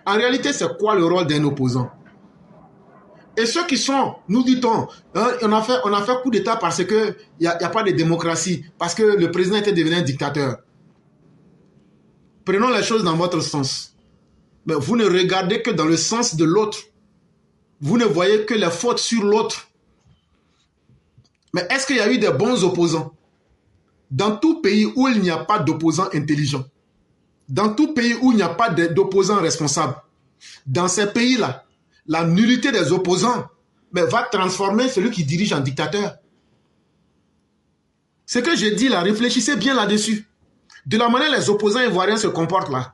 En réalité, c'est quoi le rôle d'un opposant? Et ceux qui sont, nous dit-on, hein, on a fait coup d'État parce qu'il n'y a pas de démocratie, parce que le président était devenu un dictateur. Prenons les choses dans votre sens. Mais vous ne regardez que dans le sens de l'autre. Vous ne voyez que les fautes sur l'autre. Mais est-ce qu'il y a eu des bons opposants? Dans tout pays où il n'y a pas d'opposants intelligents, dans tout pays où il n'y a pas d'opposants responsables, dans ces pays-là, la nullité des opposants va transformer celui qui dirige en dictateur. Ce que je dis là, réfléchissez bien là-dessus. De la manière les opposants ivoiriens se comportent là.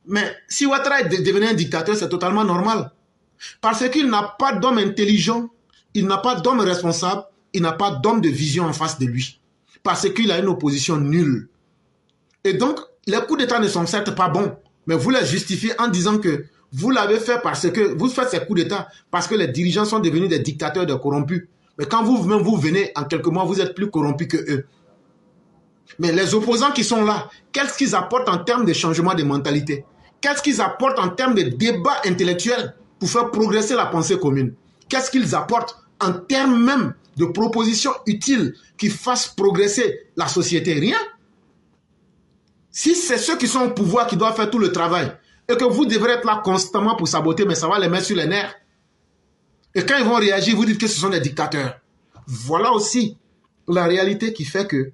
Mais si Ouattara est devenu un dictateur, c'est totalement normal. Parce qu'il n'a pas d'homme intelligent, il n'a pas d'homme responsable, il n'a pas d'homme de vision en face de lui. Parce qu'il a une opposition nulle. Et donc, les coups d'État ne sont certes pas bons, mais vous les justifiez en disant que vous l'avez fait parce que vous faites ces coups d'État parce que les dirigeants sont devenus des dictateurs, des corrompus. Mais quand vous-même vous venez, en quelques mois, vous êtes plus corrompus que eux. Mais les opposants qui sont là, qu'est-ce qu'ils apportent en termes de changement de mentalité? Qu'est-ce qu'ils apportent en termes de débat intellectuel pour faire progresser la pensée commune? Qu'est-ce qu'ils apportent en termes même de propositions utiles qui fassent progresser la société? Rien. Si c'est ceux qui sont au pouvoir qui doivent faire tout le travail et que vous devrez être là constamment pour saboter, mais ça va les mettre sur les nerfs. Et quand ils vont réagir, vous dites que ce sont des dictateurs. Voilà aussi la réalité qui fait que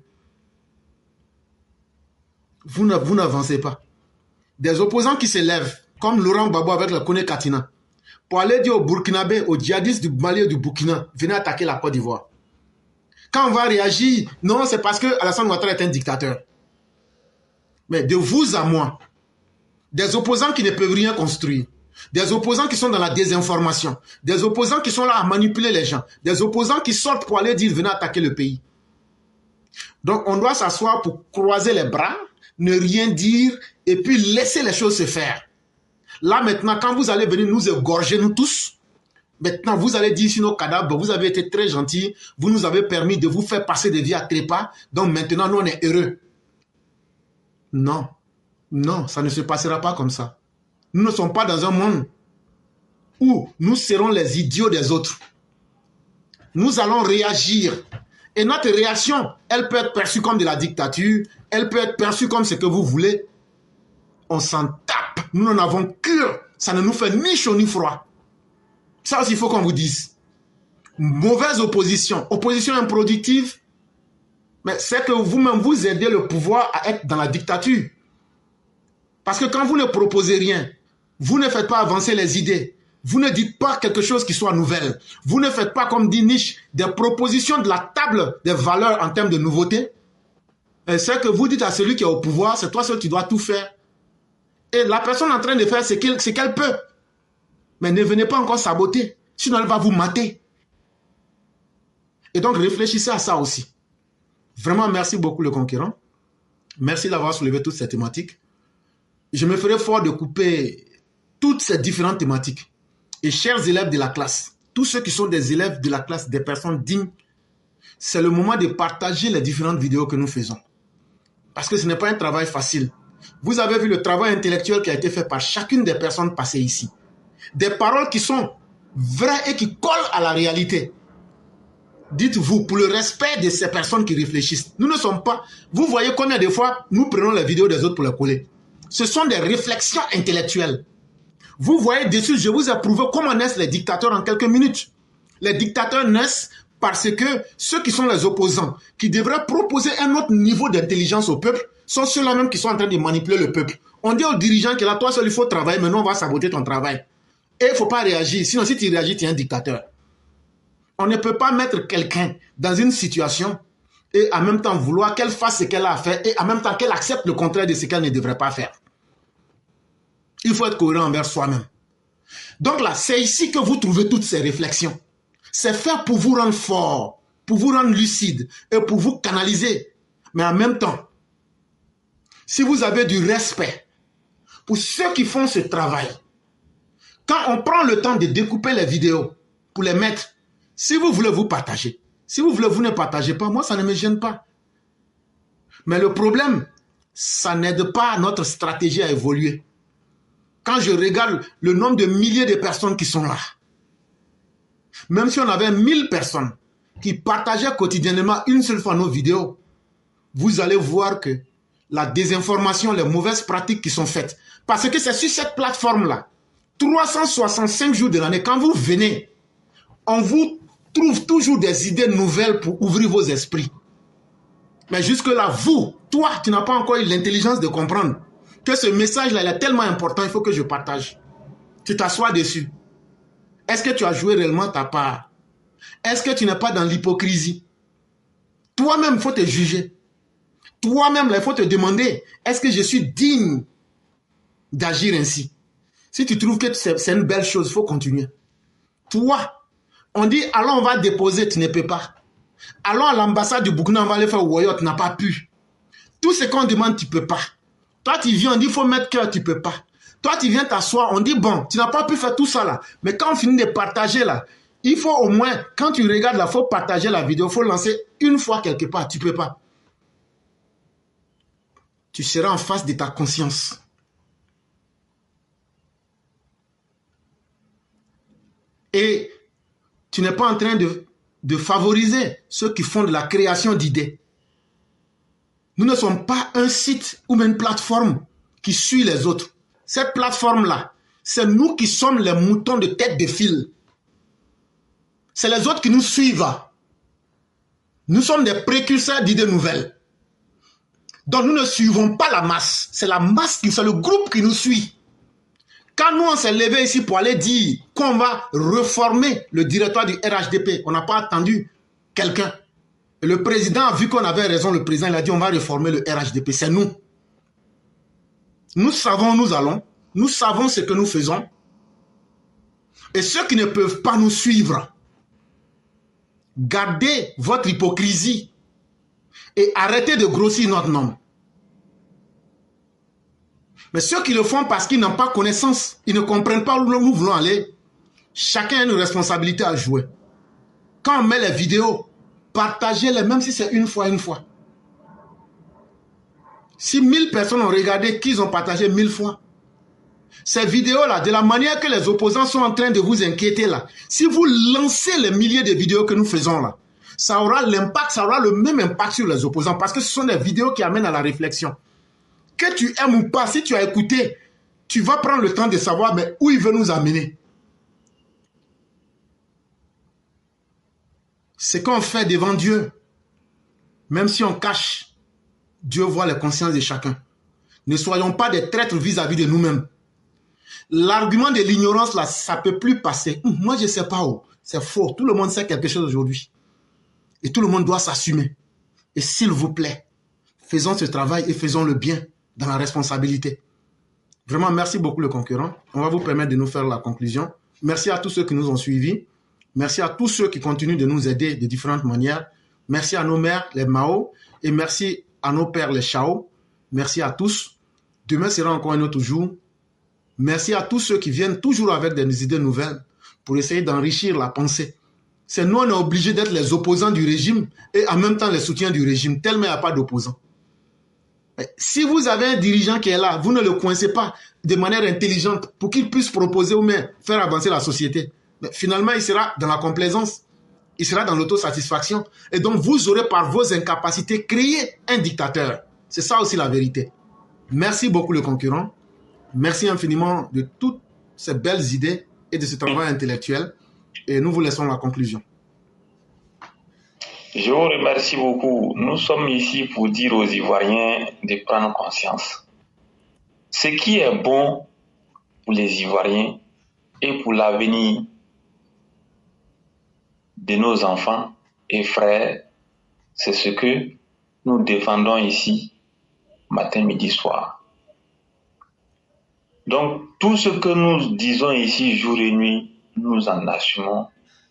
vous n'avancez pas. Des opposants qui se lèvent, comme Laurent Gbagbo avec le Kone Katina, pour aller dire aux Burkinabés, aux djihadistes du Mali et du Burkina, venez attaquer la Côte d'Ivoire. Quand on va réagir, non, c'est parce que Alassane Ouattara est un dictateur. Mais de vous à moi, des opposants qui ne peuvent rien construire, des opposants qui sont dans la désinformation, des opposants qui sont là à manipuler les gens, des opposants qui sortent pour aller dire venez attaquer le pays. Donc on doit s'asseoir pour croiser les bras, ne rien dire et puis laisser les choses se faire. Là maintenant, quand vous allez venir nous égorger, nous tous, maintenant vous allez dire sur nos cadavres, vous avez été très gentils, vous nous avez permis de vous faire passer des vies à trépas, donc maintenant nous on est heureux. Non, non, ça ne se passera pas comme ça. Nous ne sommes pas dans un monde où nous serons les idiots des autres. Nous allons réagir. Et notre réaction, elle peut être perçue comme de la dictature, elle peut être perçue comme ce que vous voulez. On s'en tape. Nous n'en avons que. Ça ne nous fait ni chaud ni froid. Ça aussi, il faut qu'on vous dise. Mauvaise opposition. Opposition improductive. Mais c'est que vous-même, vous aidez le pouvoir à être dans la dictature. Parce que quand vous ne proposez rien, vous ne faites pas avancer les idées. Vous ne dites pas quelque chose qui soit nouvelle. Vous ne faites pas, comme dit Nietzsche, des propositions de la table des valeurs en termes de nouveauté. C'est que vous dites à celui qui est au pouvoir, c'est toi seul qui dois tout faire. Et la personne en train de faire ce qu'elle peut. Mais ne venez pas encore saboter. Sinon, elle va vous mater. Et donc, réfléchissez à ça aussi. Vraiment, merci beaucoup le conquérant. Merci d'avoir soulevé toutes ces thématiques. Je me ferai fort de couper toutes ces différentes thématiques. Et chers élèves de la classe, tous ceux qui sont des élèves de la classe, des personnes dignes, c'est le moment de partager les différentes vidéos que nous faisons. Parce que ce n'est pas un travail facile. Vous avez vu le travail intellectuel qui a été fait par chacune des personnes passées ici. Des paroles qui sont vraies et qui collent à la réalité. Dites-vous, pour le respect de ces personnes qui réfléchissent, nous ne sommes pas... Vous voyez combien de fois nous prenons les vidéos des autres pour les coller. Ce sont des réflexions intellectuelles. Vous voyez dessus, je vous ai prouvé comment naissent les dictateurs en quelques minutes. Les dictateurs naissent parce que ceux qui sont les opposants, qui devraient proposer un autre niveau d'intelligence au peuple, sont ceux-là même qui sont en train de manipuler le peuple. On dit aux dirigeants que là, toi seul, il faut travailler, mais nous, on va saboter ton travail. Et il ne faut pas réagir. Sinon, si tu réagis, tu es un dictateur. On ne peut pas mettre quelqu'un dans une situation et en même temps vouloir qu'elle fasse ce qu'elle a à faire et en même temps qu'elle accepte le contraire de ce qu'elle ne devrait pas faire. Il faut être cohérent envers soi-même. Donc là, c'est ici que vous trouvez toutes ces réflexions. C'est fait pour vous rendre fort, pour vous rendre lucide et pour vous canaliser. Mais en même temps, si vous avez du respect pour ceux qui font ce travail, quand on prend le temps de découper les vidéos pour les mettre, si vous voulez vous partager, si vous voulez vous ne partagez pas, moi ça ne me gêne pas. Mais le problème, ça n'aide pas notre stratégie à évoluer. Quand je regarde le nombre de milliers de personnes qui sont là, même si on avait 1000 personnes qui partageaient quotidiennement une seule fois nos vidéos, vous allez voir que la désinformation, les mauvaises pratiques qui sont faites, parce que c'est sur cette plateforme-là, 365 jours de l'année, quand vous venez, on vous trouve toujours des idées nouvelles pour ouvrir vos esprits. Mais jusque-là, toi, tu n'as pas encore eu l'intelligence de comprendre que ce message-là, il est tellement important, il faut que je partage. Tu t'assois dessus. Est-ce que tu as joué réellement ta part? Est-ce que tu n'es pas dans l'hypocrisie? Toi-même, il faut te juger. Toi-même, il faut te demander, est-ce que je suis digne d'agir ainsi? Si tu trouves que c'est une belle chose, il faut continuer. Toi, on dit, allons, on va déposer, tu ne peux pas. Allons à l'ambassade du Burkina, on va aller faire Woyot, tu n'as pas pu. Tout ce qu'on demande, tu ne peux pas. Toi, tu viens, on dit, il faut mettre cœur, tu ne peux pas. Toi, tu viens t'asseoir, on dit, bon, tu n'as pas pu faire tout ça là. Mais quand on finit de partager là, il faut au moins, quand tu regardes là, il faut partager la vidéo, il faut lancer une fois quelque part, tu ne peux pas. Tu seras en face de ta conscience. Et tu n'es pas en train de favoriser ceux qui font de la création d'idées. Nous ne sommes pas un site ou une plateforme qui suit les autres. Cette plateforme-là, c'est nous qui sommes les moutons de tête de fil. C'est les autres qui nous suivent. Nous sommes des précurseurs d'idées nouvelles. Donc nous ne suivons pas la masse. C'est la masse, c'est le groupe qui nous suit. Quand nous on s'est levé ici pour aller dire qu'on va reformer le directoire du RHDP, on n'a pas attendu quelqu'un. Et le président a vu qu'on avait raison, le président il a dit on va reformer le RHDP, c'est nous. Nous savons où nous allons, nous savons ce que nous faisons. Et ceux qui ne peuvent pas nous suivre, gardez votre hypocrisie et arrêtez de grossir notre nom. Mais ceux qui le font parce qu'ils n'ont pas connaissance, ils ne comprennent pas où nous voulons aller, chacun a une responsabilité à jouer. Quand on met les vidéos, partagez-les, même si c'est une fois. Si 1000 personnes ont regardé, qu'ils ont partagé 1000 fois. Ces vidéos-là, de la manière que les opposants sont en train de vous inquiéter là, si vous lancez les milliers de vidéos que nous faisons là, ça aura l'impact, ça aura le même impact sur les opposants parce que ce sont des vidéos qui amènent à la réflexion. Que tu aimes ou pas, si tu as écouté, tu vas prendre le temps de savoir mais où il veut nous amener. Ce qu'on fait devant Dieu, même si on cache, Dieu voit les consciences de chacun. Ne soyons pas des traîtres vis-à-vis de nous-mêmes. L'argument de l'ignorance, là, ça ne peut plus passer. Moi, je ne sais pas où. C'est faux. Tout le monde sait quelque chose aujourd'hui. Et tout le monde doit s'assumer. Et s'il vous plaît, faisons ce travail et faisons le bien dans la responsabilité. Vraiment, merci beaucoup le concurrent. On va vous permettre de nous faire la conclusion. Merci à tous ceux qui nous ont suivis. Merci à tous ceux qui continuent de nous aider de différentes manières. Merci à nos mères, les Mao. Et merci à nos pères, les Chao. Merci à tous. Demain sera encore un autre jour. Merci à tous ceux qui viennent toujours avec des idées nouvelles pour essayer d'enrichir la pensée. C'est nous, on est obligés d'être les opposants du régime et en même temps les soutiens du régime, tellement il n'y a pas d'opposants. Si vous avez un dirigeant qui est là, vous ne le coincez pas de manière intelligente pour qu'il puisse proposer ou même faire avancer la société. Mais finalement, il sera dans la complaisance, il sera dans l'autosatisfaction. Et donc, vous aurez par vos incapacités créé un dictateur. C'est ça aussi la vérité. Merci beaucoup le concurrent. Merci infiniment de toutes ces belles idées et de ce travail intellectuel. Et nous vous laissons la conclusion. Je vous remercie beaucoup. Nous sommes ici pour dire aux Ivoiriens de prendre conscience. Ce qui est bon pour les Ivoiriens et pour l'avenir de nos enfants et frères, c'est ce que nous défendons ici, matin, midi, soir. Donc, tout ce que nous disons ici, jour et nuit, nous en assumons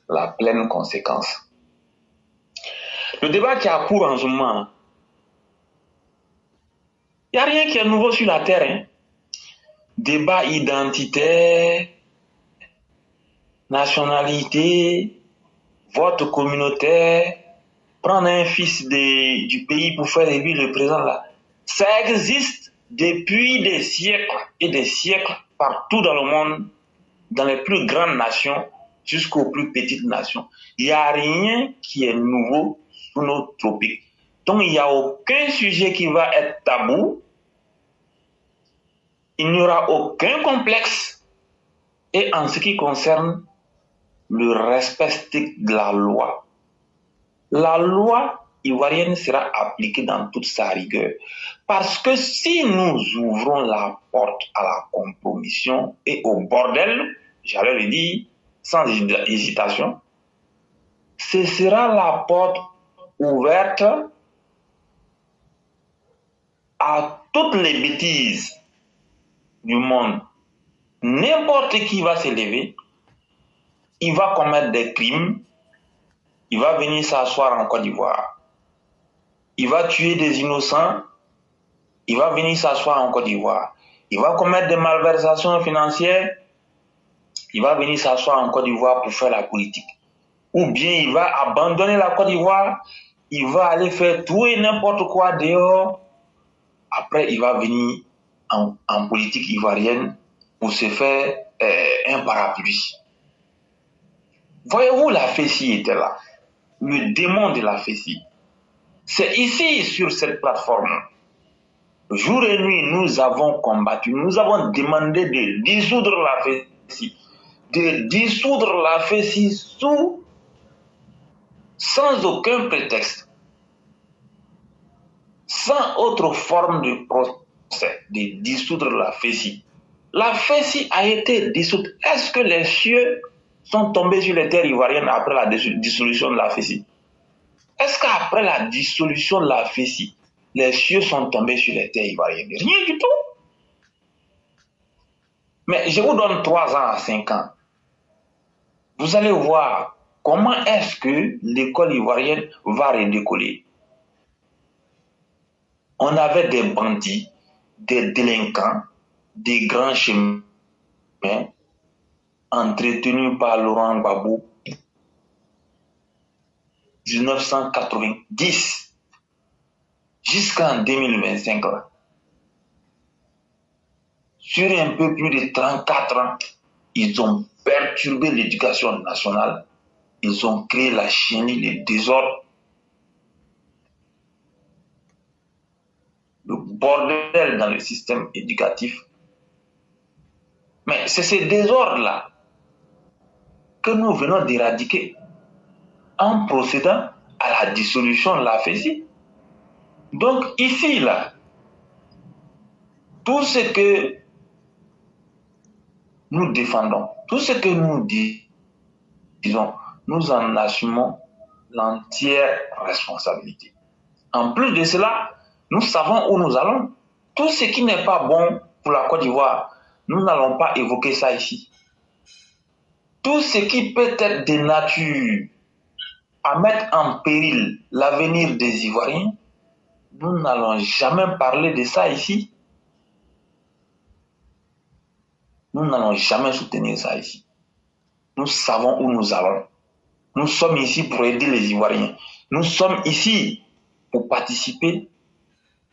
la pleine conséquence. Le débat qui a cours en ce moment, il n'y a rien qui est nouveau sur la terre. Hein. Débat identitaire, nationalité, vote communautaire, prendre un fils du pays pour faire élire le président là. Ça existe depuis des siècles et des siècles partout dans le monde, dans les plus grandes nations jusqu'aux plus petites nations. Il n'y a rien qui est nouveau sous nos tropiques. Donc, il n'y a aucun sujet qui va être tabou. Il n'y aura aucun complexe. Et en ce qui concerne le respect strict de la loi ivoirienne sera appliquée dans toute sa rigueur. Parce que si nous ouvrons la porte à la compromission et au bordel, j'allais le dire sans hésitation, ce sera la porte ouverte à toutes les bêtises du monde. N'importe qui va s'élever, il va commettre des crimes, il va venir s'asseoir en Côte d'Ivoire, il va tuer des innocents, il va venir s'asseoir en Côte d'Ivoire, il va commettre des malversations financières, il va venir s'asseoir en Côte d'Ivoire pour faire la politique. Ou bien il va abandonner la Côte d'Ivoire, il va aller faire tout et n'importe quoi dehors, après il va venir en politique ivoirienne pour se faire un parapluie. Voyez-vous, la FECI était là. Le démon de la FECI. C'est ici, sur cette plateforme. Jour et nuit, nous avons combattu, nous avons demandé de dissoudre la FECI. De dissoudre la FECI sans aucun prétexte. Sans autre forme de procès, de dissoudre la FECI. La FECI a été dissoute. Est-ce que les cieux sont tombés sur les terres ivoiriennes après la dissolution de la FECI? Est-ce qu'après la dissolution de la FECI, les cieux sont tombés sur les terres ivoiriennes? Rien du tout. Mais je vous donne 3 ans à 5 ans. Vous allez voir comment est-ce que l'école ivoirienne va redécoller. On avait des bandits, des délinquants, des grands chemins entretenus par Laurent Gbagbo 1990 jusqu'en 2025. Là. Sur un peu plus de 34 ans, ils ont perturbé l'éducation nationale. Ils ont créé la chenille, le désordre, le bordel dans le système éducatif. Mais c'est ces désordres-là que nous venons d'éradiquer en procédant à la dissolution de la FECI. Donc ici, là, tout ce que nous défendons, tout ce que nous disons, nous en assumons l'entière responsabilité. En plus de cela, nous savons où nous allons. Tout ce qui n'est pas bon pour la Côte d'Ivoire, nous n'allons pas évoquer ça ici. Tout ce qui peut être de nature à mettre en péril l'avenir des Ivoiriens, nous n'allons jamais parler de ça ici. Nous n'allons jamais soutenir ça ici. Nous savons où nous allons. Nous sommes ici pour aider les Ivoiriens. Nous sommes ici pour participer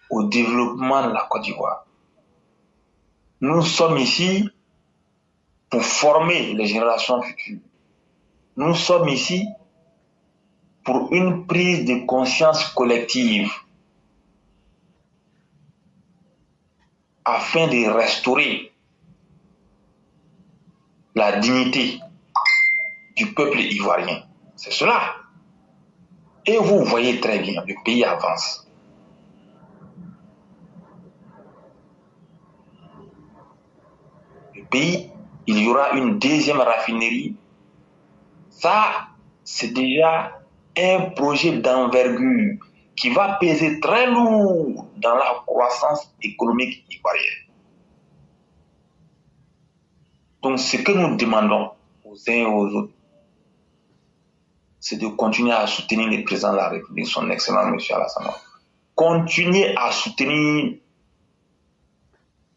au développement de la Côte d'Ivoire. Nous sommes ici pour former les générations futures. Nous sommes ici pour une prise de conscience collective afin de restaurer la dignité du peuple ivoirien. C'est cela. Et vous voyez très bien, le pays avance. Le pays, il y aura une deuxième raffinerie. Ça, c'est déjà un projet d'envergure qui va peser très lourd dans la croissance économique ivoirienne. Donc, ce que nous demandons aux uns et aux autres, c'est de continuer à soutenir le président de la République, son excellent M. Alassane. Continuer à soutenir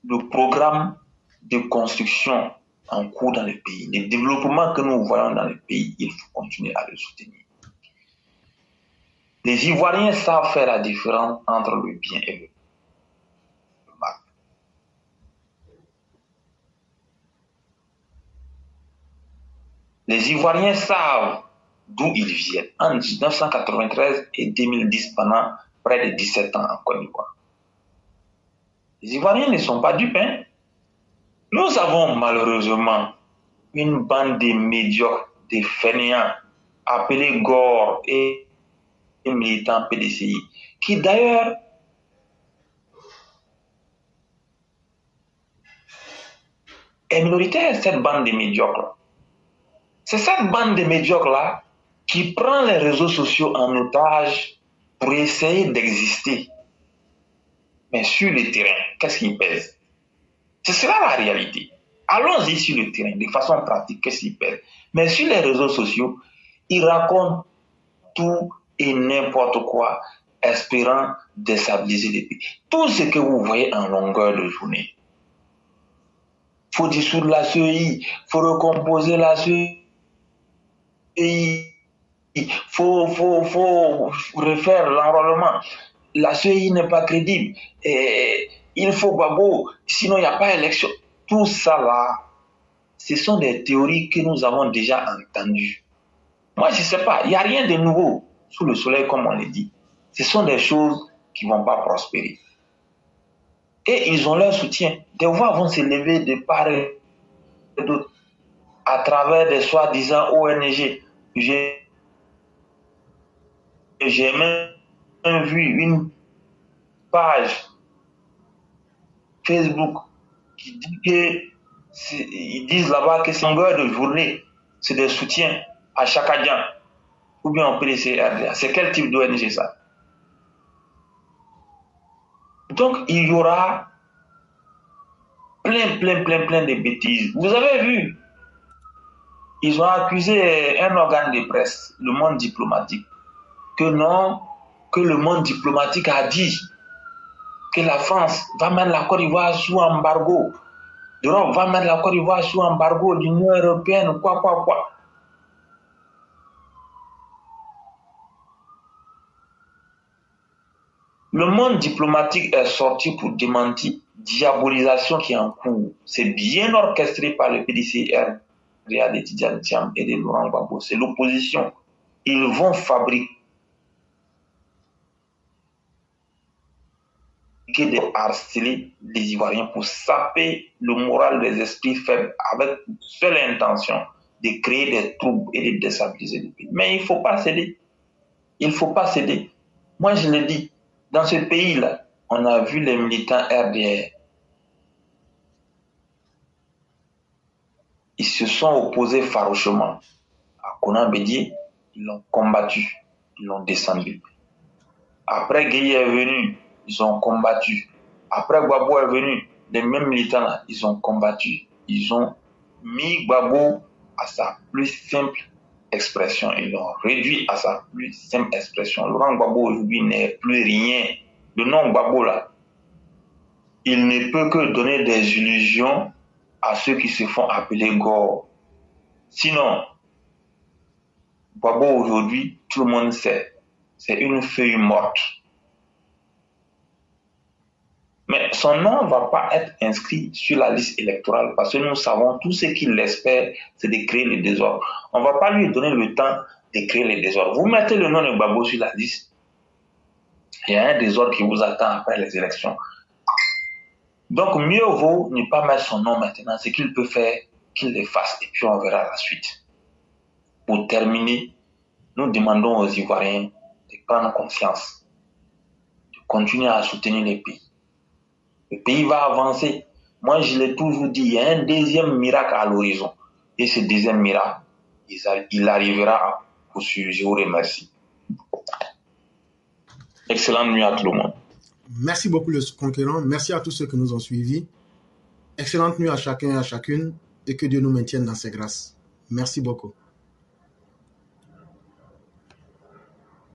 le programme de construction en cours dans le pays. Le développement que nous voyons dans le pays, il faut continuer à le soutenir. Les Ivoiriens savent faire la différence entre le bien et le mal. Les Ivoiriens savent d'où ils viennent. En 1993 et 2010, pendant près de 17 ans en Côte d'Ivoire. Les Ivoiriens ne sont pas dupes. Hein? Nous avons malheureusement une bande de médiocres, de fainéants, appelés Gore et militants PDCI, qui d'ailleurs est minoritaire, cette bande de médiocres. C'est cette bande de médiocres-là qui prend les réseaux sociaux en otage pour essayer d'exister. Mais sur le terrain, qu'est-ce qui pèse? C'est cela la réalité. Allons-y sur le terrain, de façon pratique, qu'est-ce qui pèse? Mais sur les réseaux sociaux, ils racontent tout et n'importe quoi, espérant déstabiliser les pays. Tout ce que vous voyez en longueur de journée. Il faut dissoudre la CEI, il faut recomposer la CEI, il faut refaire l'enrôlement. La CEI n'est pas crédible. Et il faut Gbagbo, sinon il n'y a pas élection. Tout ça là, ce sont des théories que nous avons déjà entendues. Moi, je ne sais pas, il n'y a rien de nouveau sous le soleil, comme on le dit. Ce sont des choses qui ne vont pas prospérer. Et ils ont leur soutien. Des voix vont se lever de part et d'autre à travers des soi-disant ONG. J'ai même vu une page Facebook qui dit que ils disent là-bas que c'est longueur de journée, c'est des soutiens à Chakadjan ou bien au PDC-RDA. C'est quel type d'ONG ça? Donc il y aura plein de bêtises. Vous avez vu, ils ont accusé un organe de presse, le Monde diplomatique, que non, que le Monde diplomatique a dit que la France va mettre la Côte d'Ivoire sous embargo. L'Europe va mettre la Côte d'Ivoire sous embargo, l'Union européenne, quoi. Le monde diplomatique est sorti pour démentir diabolisation qui est en cours. C'est bien orchestré par le PDCR, de Tidjane Thiam et de Laurent Gbagbo. C'est l'opposition. Ils vont fabriquer de harceler les Ivoiriens pour saper le moral des esprits faibles avec seule intention de créer des troubles et de déstabiliser le pays. Mais il ne faut pas céder. Il ne faut pas céder. Moi, je le dis, dans ce pays-là, on a vu les militants RDR. Ils se sont opposés farouchement à Konan Bédié. Ils l'ont combattu. Ils l'ont descendu. Après, Gueye est venu. Ils ont combattu. Après, Gbagbo est venu. Les mêmes militants-là, ils ont combattu. Ils ont mis Gbagbo à sa plus simple expression. Ils l'ont réduit à sa plus simple expression. Laurent Gbagbo aujourd'hui n'est plus rien. Le nom Gbagbo là, il ne peut que donner des illusions à ceux qui se font appeler Gore. Sinon, Gbagbo aujourd'hui, tout le monde sait, c'est une feuille morte. Mais son nom ne va pas être inscrit sur la liste électorale parce que nous savons tout ce qu'il espère, c'est de créer le désordre. On ne va pas lui donner le temps de créer le désordre. Vous mettez le nom de Gbagbo sur la liste, il y a un désordre qui vous attend après les élections. Donc mieux vaut ne pas mettre son nom maintenant. Ce qu'il peut faire, qu'il le fasse et puis on verra la suite. Pour terminer, nous demandons aux Ivoiriens de prendre conscience, de continuer à soutenir les pays. Le pays va avancer. Moi, je l'ai toujours dit, il y a un deuxième miracle à l'horizon. Et ce deuxième miracle, il arrivera à poursuivre. Je vous remercie. Excellente nuit à tout le monde. Merci beaucoup, le conquérant. Merci à tous ceux qui nous ont suivis. Excellente nuit à chacun et à chacune et que Dieu nous maintienne dans ses grâces. Merci beaucoup.